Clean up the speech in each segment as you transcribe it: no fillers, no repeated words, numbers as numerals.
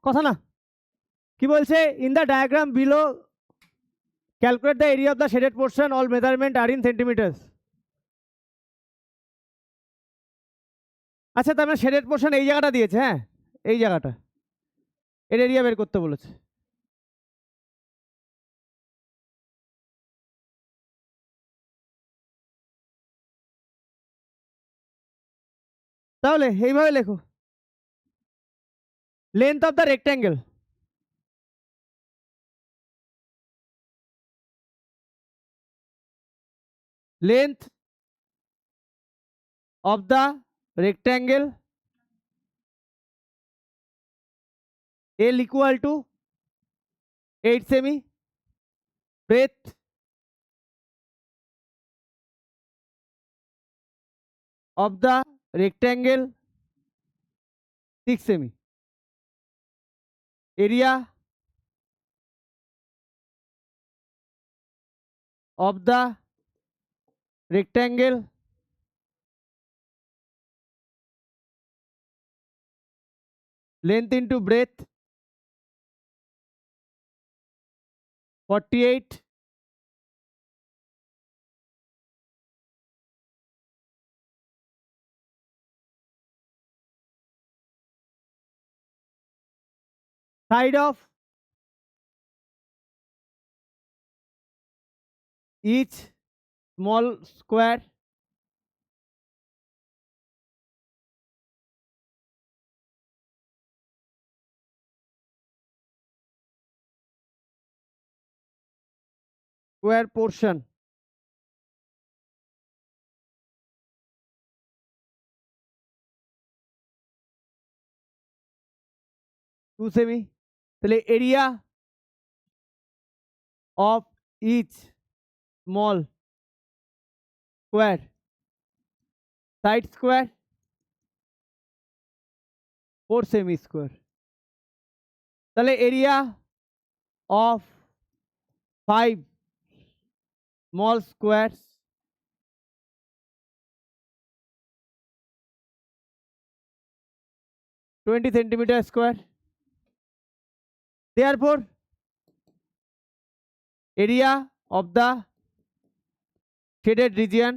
কথা না, কি বলছে? In the diagram below calculate the area of the shaded portion, all measurement are in centimetres. আচ্ছা, তার মানে শেডেড পোর্শন এই জায়গাটা দিয়েছে, হ্যাঁ, এই জায়গাটা, এর এরিয়া বের করতে বলেছে। তাহলে এইভাবে লেখো, length of the rectangle, length of the rectangle L equal to 8 semi, breadth of the rectangle 6 semi, area of the rectangle length into breadth 48, side of each small square portion 2 semi, তাহলে area of each small square, side square 4 semi square, তাহলে area of 5 small squares 20 centimeter square. Therefore, area of the shaded region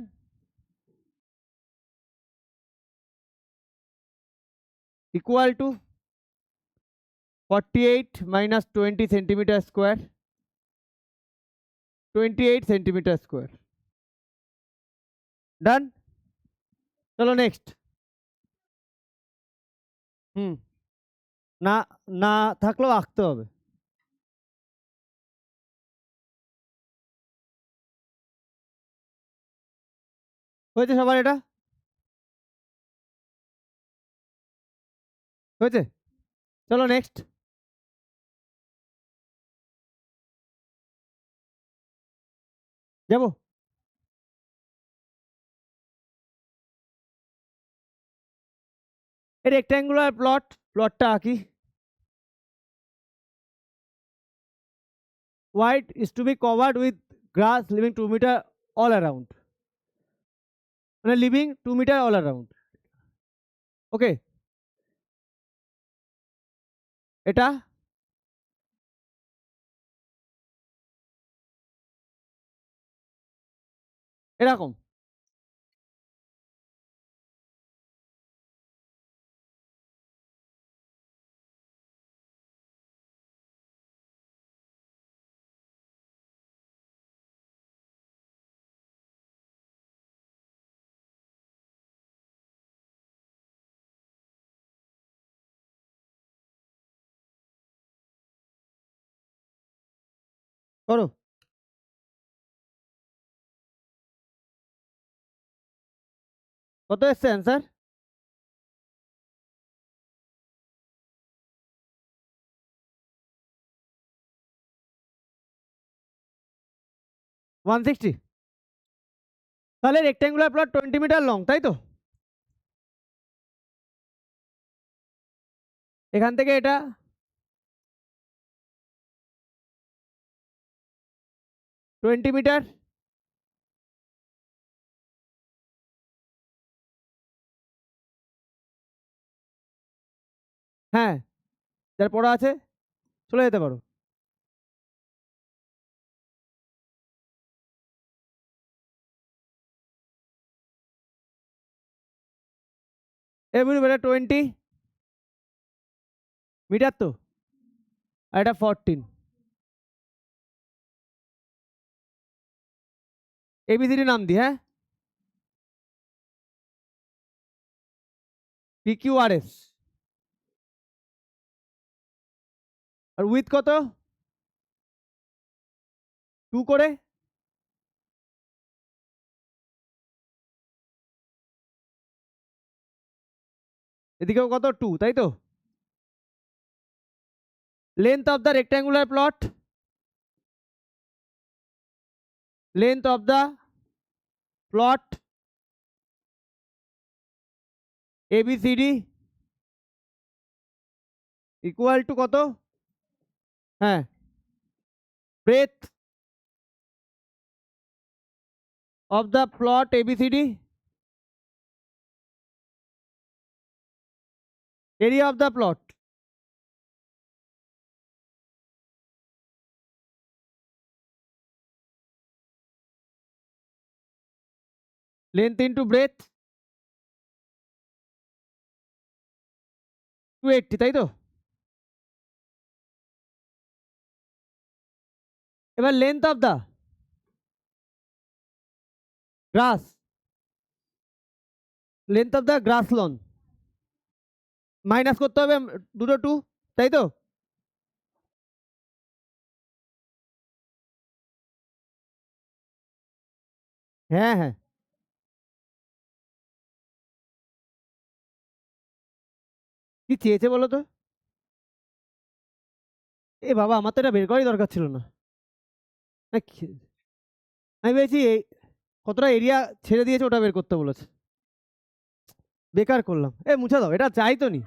equal to 48 minus 20 centimeter square, 28 centimeter square. Done? চলো next. না, না থাকলেও আঁকতে হবে। হয়েছে সবার? এটা হয়েছে? চলো নেক্সট। যাবো? এই রেক্ট্যাঙ্গুলার প্লটটা আঁকি। White is to be covered with grass living 2 meter all around, মানে লিভিং 2 মিটার অল অ্যারাউন্ড। ওকে, এটা এরকম। করো। কত এসছে অ্যান্সার? 160। তাহলে রেক্ট্যাঙ্গুলার প্লট 20 মিটার লং, তাই তো? এখান থেকে এটা 20 মিটার, হ্যাঁ, যার পড়া আছে চলে যেতে পারো। এমনি বেটা 20 মিটার তো, আর এটা 14। এবিসিডি নাম দি, হ্যাঁ, PQRS। আর উইথ কত? 2 করে, এদিকেও কত 2, তাই তো? Length of the rectangular plot, length of the plot ABCD equal to কত? হ্যাঁ, breadth of the plot ABCD, area of the plot, length into breadth 280, তাই তো? এবার length of the grass, length of the grass lawn minus করতে হবে দুটো 2, তাই তো? হ্যাঁ হ্যাঁ, কি চেয়েছে বলো তো? এ বাবা, আমার তো এটা বের করাই দরকার ছিল না। না, আমি ভেবেছি কতটা এরিয়া ছেড়ে দিয়েছে ওটা বের করতে বলেছে। বেকার করলাম, মুছে দাও, এটা চাই তো নি।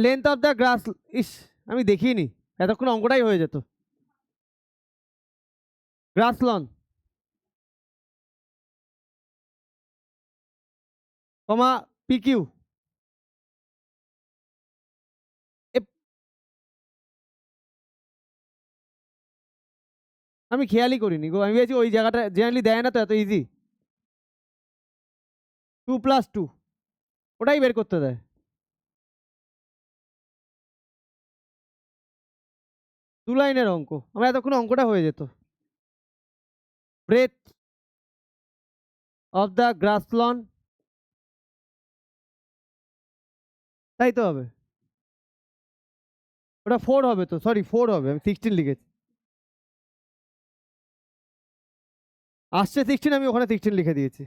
লেন্থ অফ দ্য গ্রাস, ইস, আমি দেখিনি, এতক্ষণ অঙ্কটাই হয়ে যেত। গ্রাস লন কমা PQ। আমি খেয়ালই করিনি গো, আমি ভেবেছি ওই জায়গাটা জেনারেলি দেয় না তো এত ইজি। 2+2 ওটাই বের করতে দেয়। দু লাইনের অঙ্ক, আমার এতক্ষণ অঙ্কটা হয়ে যেত। Breadth of the grass lawn, তাই তো হবে। ওটা 4 হবে তো, সরি 4 হবে, আমি 16 লিখেছি। আসছে 16, আমি ওখানে 16 লিখে দিয়েছি।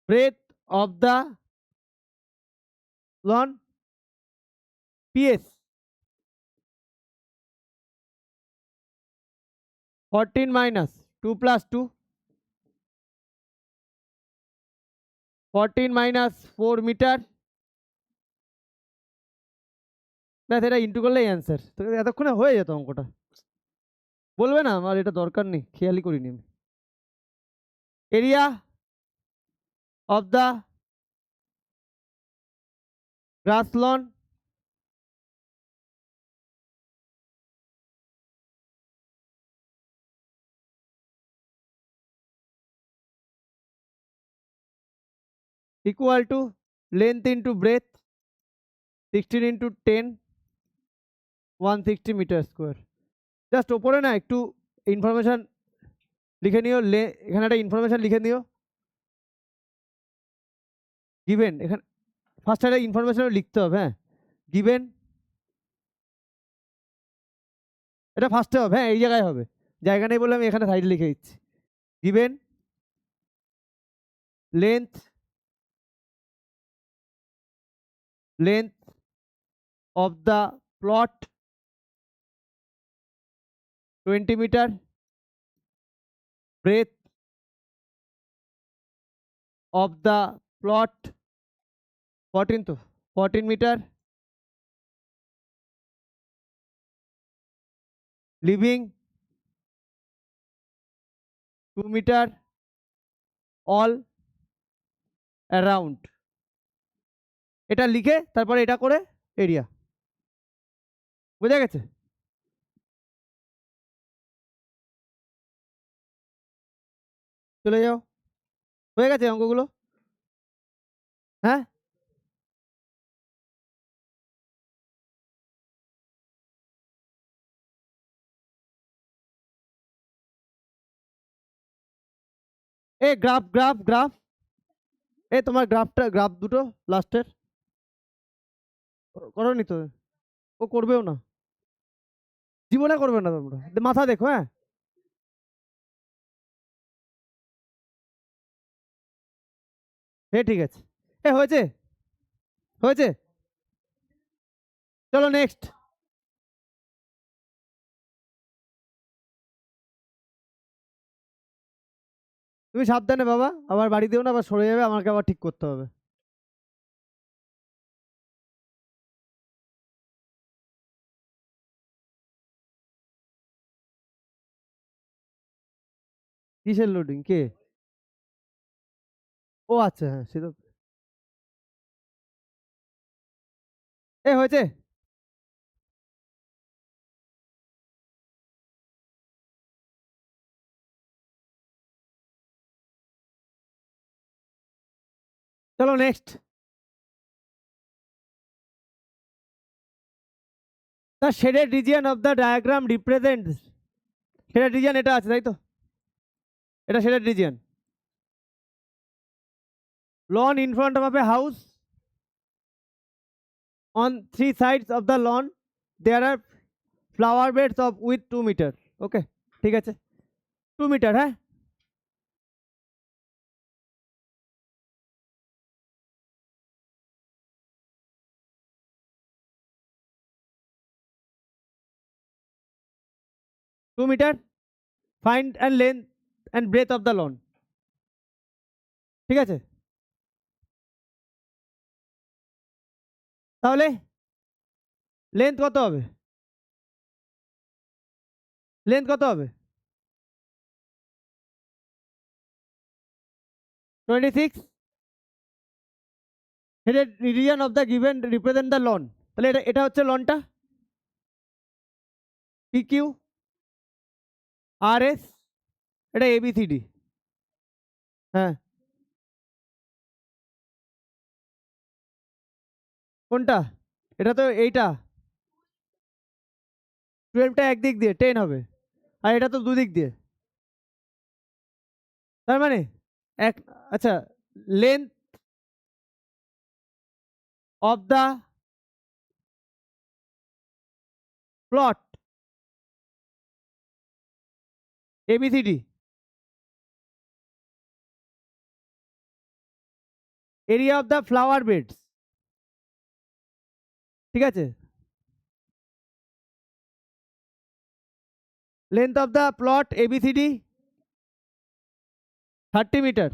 Breadth of the lawn PS 14 minus 2+2, 14 minus 4 metre, ব্যাস, এটা ইন্টু করলেই অ্যান্সার। তো এতক্ষণে হয়ে যেত অঙ্কটা। বলবে না আমার এটা দরকার নেই, খেয়ালই করিনি আমি। Area of the grass lawn equal to length into breadth 16 into 10, 160 metre square. Just ওপরে না একটু ইনফরমেশন লিখে নিও, এখানে একটা ইনফরমেশন লিখে নিও, গিভেন। এখানে ফার্স্ট একটা ইনফরমেশন লিখতে হবে, হ্যাঁ, গিভেন, এটা ফার্স্টে হবে, হ্যাঁ, এই জায়গায় হবে, জায়গা নেই বলে আমি এখানে সাইডে লিখে দিচ্ছি। Given length, length of the plot 20 metre, breadth of the plot 14, তো 14 metre, leaving 2 metre all around, এটা লিখে তারপরে এটা করে এরিয়া। বোঝা গেছে? চলে যাও, হয়ে গেছে অঙ্কগুলো। হ্যাঁ, এ গ্রাফ গ্রাফ গ্রাফ, এ তোমার গ্রাফটা, গ্রাফ দুটো লাস্টের করোনি তো, ও করবেও না, জীবনে করবে না তোমরা, মাথা দেখো। হ্যাঁ, ঠিক আছে, এ হয়েছে, হয়েছে, চলো নেক্সট। তুমি সাবধানে বাবা, আবার বাড়ি দিও না, আবার সরে যাবে, আমাকে আবার ঠিক করতে হবে। কিসের লোডিং, কে? ও আচ্ছা, হ্যাঁ সে তো, এ হয়েছে। চলো next. The shaded region of the diagram represents, shaded region এটা আছে তাই তো, এটা shaded region. Lawn in front of a house, on three sides of the lawn there are flower beds of with 2 meter, okay ঠিক আছে, 2 metre. হ্যাঁ, two metre, find and length and breadth of the lawn, ঠিক আছে। তাহলে length কত হবে, length কত হবে? 26, headed region of the given represent the lawn, তাহলে এটা এটা হচ্ছে লনটা, পি কিউ আর এস, এটা এবিসিডি। হ্যাঁ, কোনটা? এটা তো এইটা, 12টা একদিক দিয়ে 10 হবে, আর এটা তো দুদিক দিয়ে, তার মানে এক, আচ্ছা, length of the plot ABCD, area of the flower beds, ঠিক আছে, length of the plot ABCD 30 metre,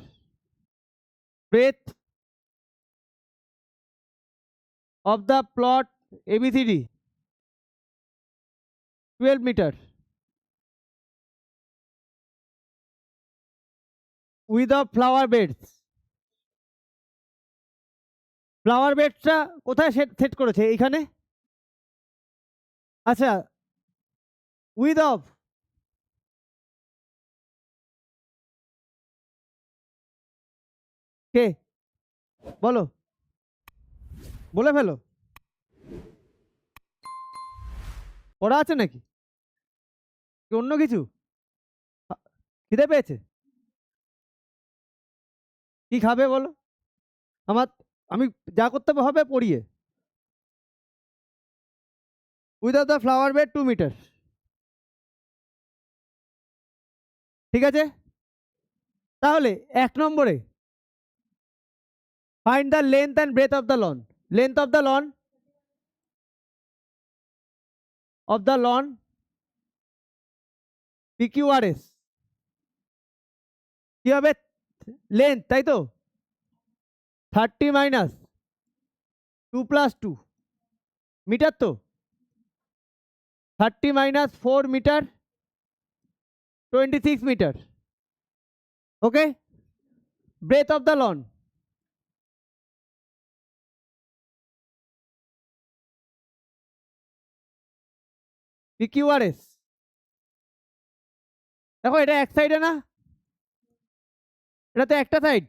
breadth of the plot ABCD 12 meter, with the flower beds, flower বেডটা কোথায় সেট করেছে, এইখানে। আচ্ছা, উইথ অফ, কে বলো, বলে ফেলো, পড়া আছে নাকি, কি অন্য কিছু, খিদে পেয়েছে, কি খাবে বলো, আমার, আমি যা করতে হবে পড়িয়ে, width of the flower bed 2 metre, ঠিক আছে। তাহলে 1 নম্বরে find the length and breadth of the lawn, length of the lawn, of the lawn PQRS, কি হবে, লেন্থ তাই তো, 30 মাইনাস 2 প্লাস 2 মিটার তো, 30 minus 4 meter, 26 meter. Okay. Breadth of the lawn. PQRS. দেখো এটা এক সাইডে না, এটা তো একটা সাইড,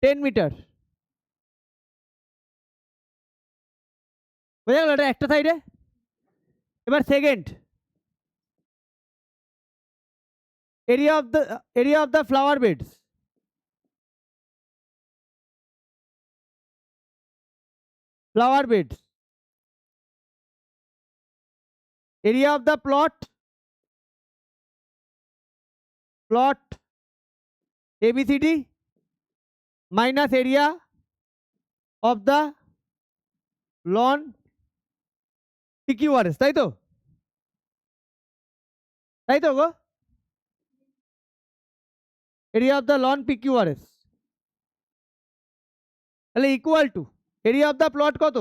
10 মিটার। বোঝা গেল, এটা একটা সাইডে। এবার second, area of the flower beds. Flower beds. Area of the plot ABCD minus area of the lawn PQRS, তাই তো? তাই তো গো? area of the lawn PQRS তাহলে equal to area of the plot কত?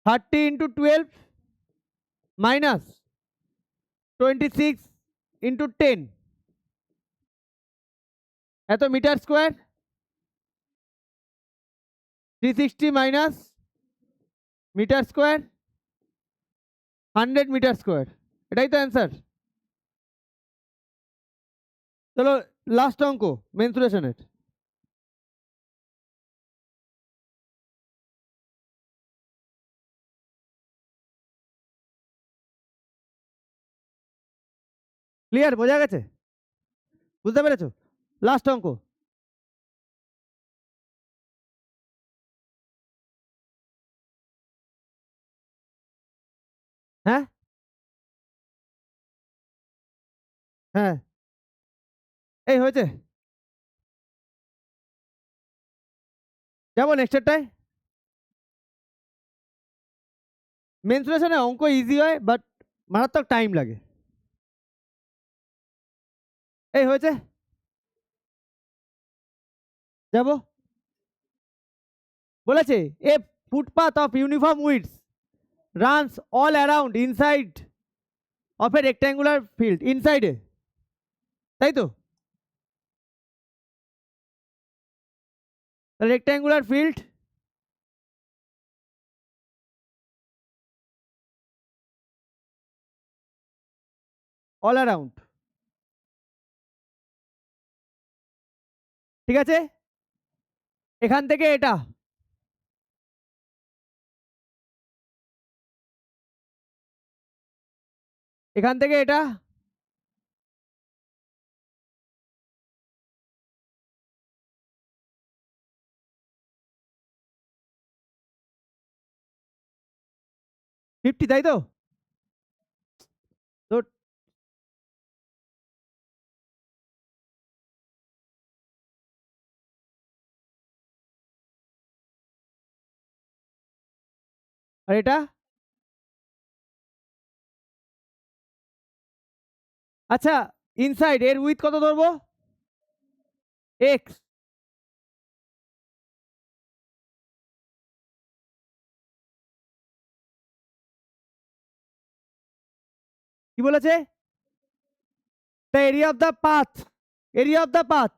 30 into 12 minus 26 into 10, এত metre square. 360 minus metre square 100 metre square, এটাই তো অ্যান্সার। চলো লাস্ট অঙ্ক মেনসুরেশনের। ক্লিয়ার? বোঝা গেছে? বুঝতে পেরেছো? লাস্ট অঙ্ক। হ্যাঁ হ্যাঁ, এই হয়েছে, যাবো নেক্সটটায়। মেনসুরেশনে অঙ্ক ইজি হয়, বাট মারাত্মক টাইম লাগে। এই হয়েছে, যাব। বলেছে a footpath of uniform width runs all around inside of a rectangular field, ইনসাইডে, তাই তো? রেক্ট্যাঙ্গুলার ফিল্ড অল অ্যারাউন্ড, ঠিক আছে? এখান থেকে এটা, এখান থেকে এটা, ফিফটি, তাই তো? তো আর এটা, আচ্ছা ইনসাইড এর উইথ কত ধরবো? এক্স। কি বলেছে? The area of the path, area of the path,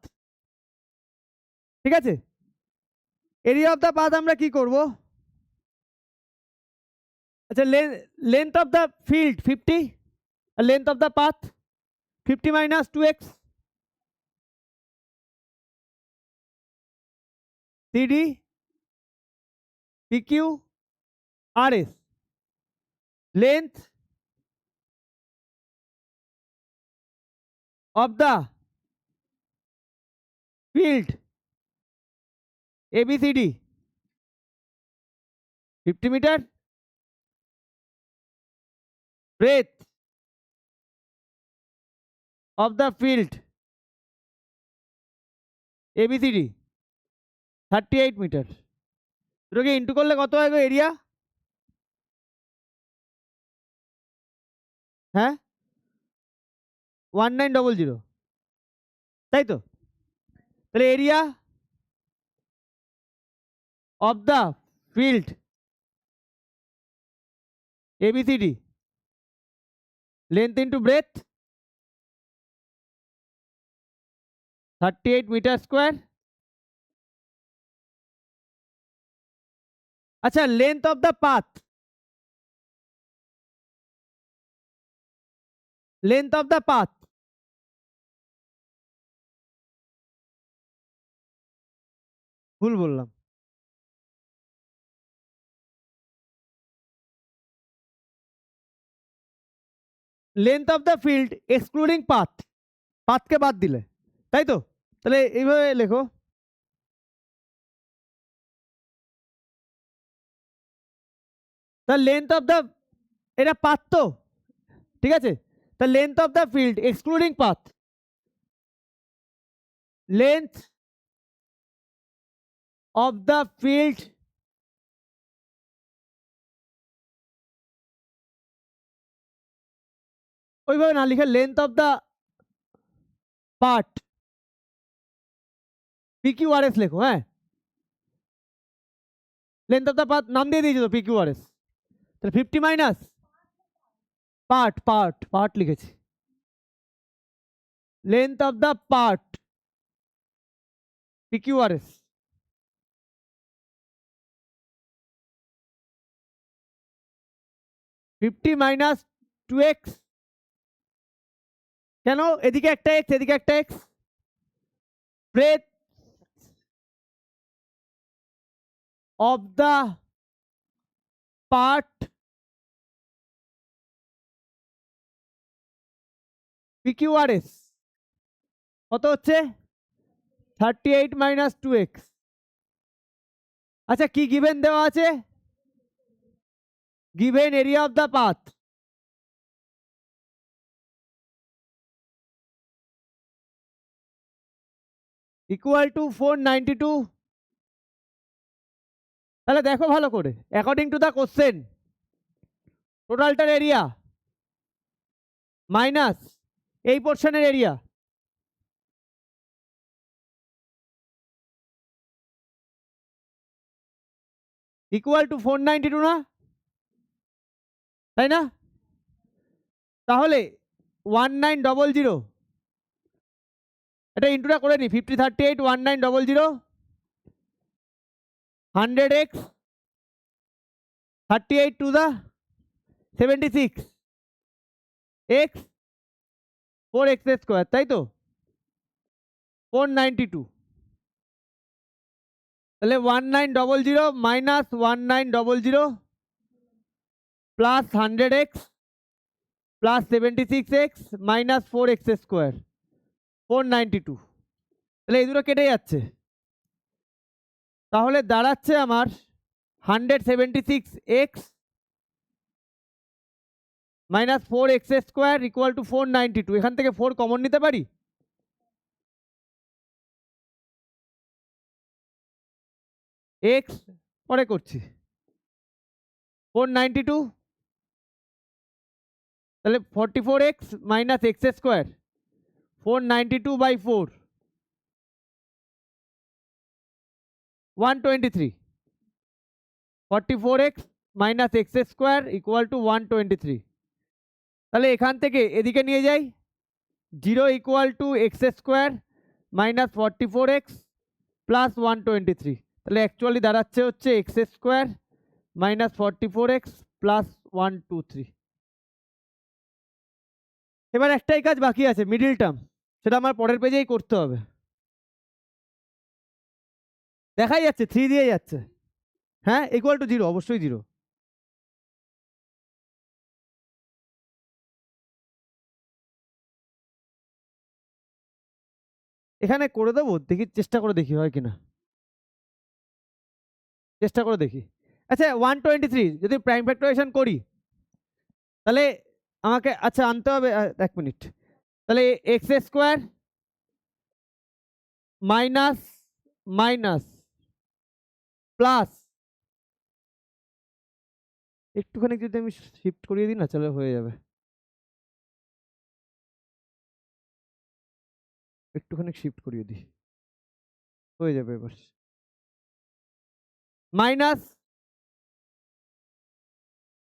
ঠিক আছে? এরিয়া অফ দ্য পাথ আমরা কি করব? আচ্ছা লেন্থ অফ দ্য ফিল্ড 50, আর length of the path 50 minus 2x, CD PQ RS, লেন্থ of the field ABCD 50 meter, breadth of the field ABCD 38 meter। দুটোকে into করলে কত হয় গো এরিয়া? হ্যাঁ 1900, তাই তো? তাহলে area of the field ABCD. Length into breadth 38 meter square. আচ্ছা, length of the path. Length of the path. ভুল বললাম। Length of the field excluding path. পাথকে বাদ দিলে, তাই তো? তাহলে এইভাবে লেখো, the length of the, এটা পাথ তো, ঠিক আছে? the length of the field excluding path, length of the field ওইভাবে না লিখে length of the part PQRS লেখো। হ্যাঁ, লেন্থ অফ দ্য পাথ নাম দিয়ে দিয়েছি তো PQRS। তাহলে 50 মাইনাস পার্ট পার্ট পার্ট লিখেছি, length of the part PQRS। Fifty minus 2x, কেন এদিকে একটা x এদিকে একটা x, breadth of the part PQRS কত হচ্ছে 38 মাইনাস 2x। আচ্ছা, কি গিভেন দেওয়া আছে? Given area of the path equal to 492। তাহলে দেখো ভালো করে, অ্যাকর্ডিং টু দ্য কোশ্চেন টোটালটার এরিয়া মাইনাস এই পোর্শনের এরিয়া, ইকুয়াল টু 492 না, তাই না? তাহলে 1900, এটা ইন্টুটা করে নি, 50 38 1900 100x 38 to the 76 x 4x square, তাই তো? 492। তাহলে 1900 minus 1900 plus 100x plus 76x minus 4x square 492। তাহলে এই দুটো কেটে যাচ্ছে, তাহলে দাঁড়াচ্ছে আমার 176x minus 4x square equal to 492। এখান থেকে 4 কমন নিতে পারি, x পরে করছি 492, তাহলে 44x minus x square 492/4 123, 44x minus x square equal to 123। তাহলে এখান থেকে এদিকে নিয়ে যাই, 0 equal to x square minus 44x plus 123। তাহলে অ্যাকচুয়ালি দাঁড়াচ্ছে হচ্ছে x square minus 44x plus 123। এবার একটাই কাজ বাকি আছে, মিডিল টার্ম, সেটা আমার পরের পেজেই করতে হবে। দেখাই যাচ্ছে 3 দিয়ে যাচ্ছে, হ্যাঁ, ইকুয়াল টু 0, অবশ্যই 0। এখানে করে দেবো, দেখি চেষ্টা করে দেখি হয় কিনা, চেষ্টা করে দেখি। আচ্ছা, 123 যদি প্রাইম ফ্যাক্টরাইজেশন করি তাহলে আমাকে আচ্ছা আনতে হবে, 1 মিনিট। তাহলে x square minus minus plus, একটুখানি যদি আমি শিফট করিয়ে দিই না, তাহলে হয়ে যাবে। একটুখানি শিফট করিয়ে দিই, হয়ে যাবে এবার। Minus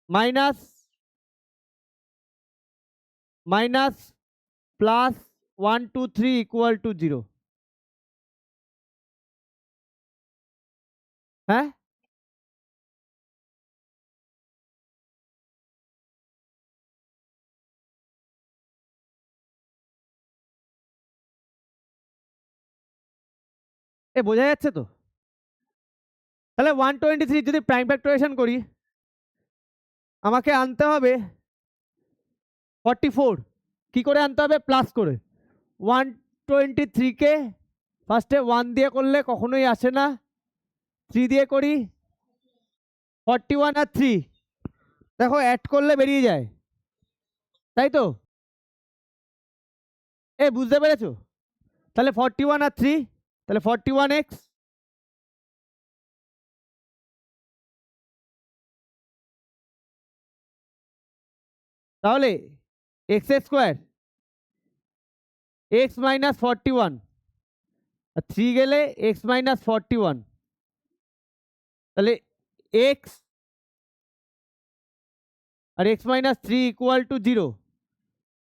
minus minus plus 1 2 3 equal to 0। হ্যাঁ, এ বোঝা যাচ্ছে তো? তাহলে 123 যদি প্রাইম ফ্যাক্টরাইজেশন করি, আমাকে আনতে হবে 44। কি করে আনতে হবে? প্লাস করে। 123কে ফার্স্টে 1 দিয়ে করলে কখনোই আসে না, 3 দিয়ে করি, 41 আর 3 দেখো অ্যাড করলে বেরিয়ে যায়, তাই তো? এ বুঝতে পেরেছো? তাহলে 41 আর 3, তাহলে 41x তাহলে এক্স স্কোয়ার এক্স মাইনাস 41 আর 3 গেলে এক্স মাইনাস 41, তাহলে এক্স আর x minus 3 equal to 0।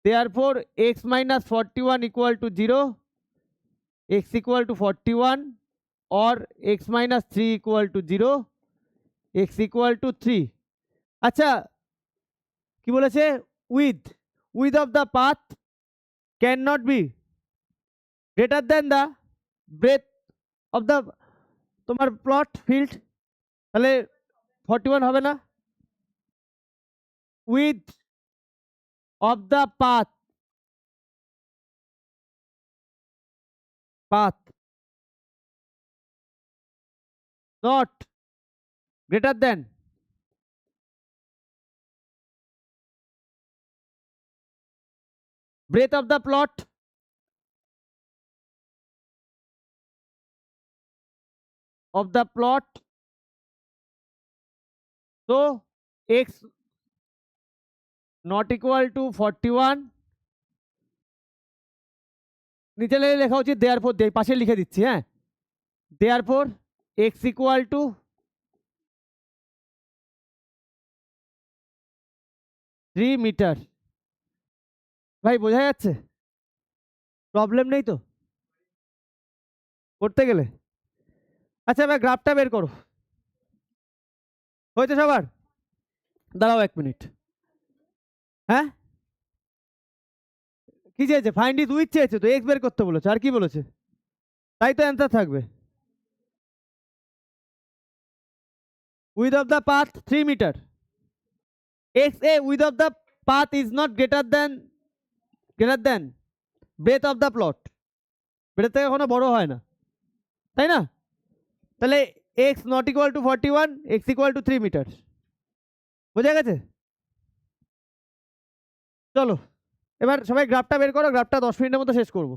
therefore x minus 41 equal to 0, x equal to 41 or x minus 3 equal to 0, x equal to 3। আচ্ছা, কি বলেছে? width of the path cannot be greater than the breadth of the তোমার plot field, তাহলে 41 হবে না? width of the path not greater than breadth of the plot so x not equal to 41, নিচে লেখা উচিত therefore, পাশে লিখে দিচ্ছি। হ্যাঁ, therefore x equal to 3 metre. ভাই বোঝা যাচ্ছে? প্রবলেম নেই তো করতে গেলে? আচ্ছা, এবার গ্রাফটা বের করো। হয়েছে সবার? দাঁড়াও 1 মিনিট। হ্যাঁ, কি চেয়েছে? ফাইন্ড ইট উইথ চেয়েছে তো, এক্স বের করতে বলেছে, আর কি বলেছে? তাই তো অ্যান্সার থাকবে। Width of the path 3 metre, x এ width of the path is not greater than breadth of the plot. Breadth থেকে কখনো বড় হয় না, তাই না? তাহলে x not equal to 41, x equal to 3 metre. বোঝা গেছে? চলো এবার সবাই গ্রাফটা বের করো, গ্রাফটা 10 মিনিটের মতো শেষ করবো।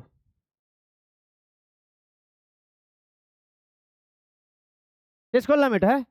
শেষ করলাম এটা। হ্যাঁ,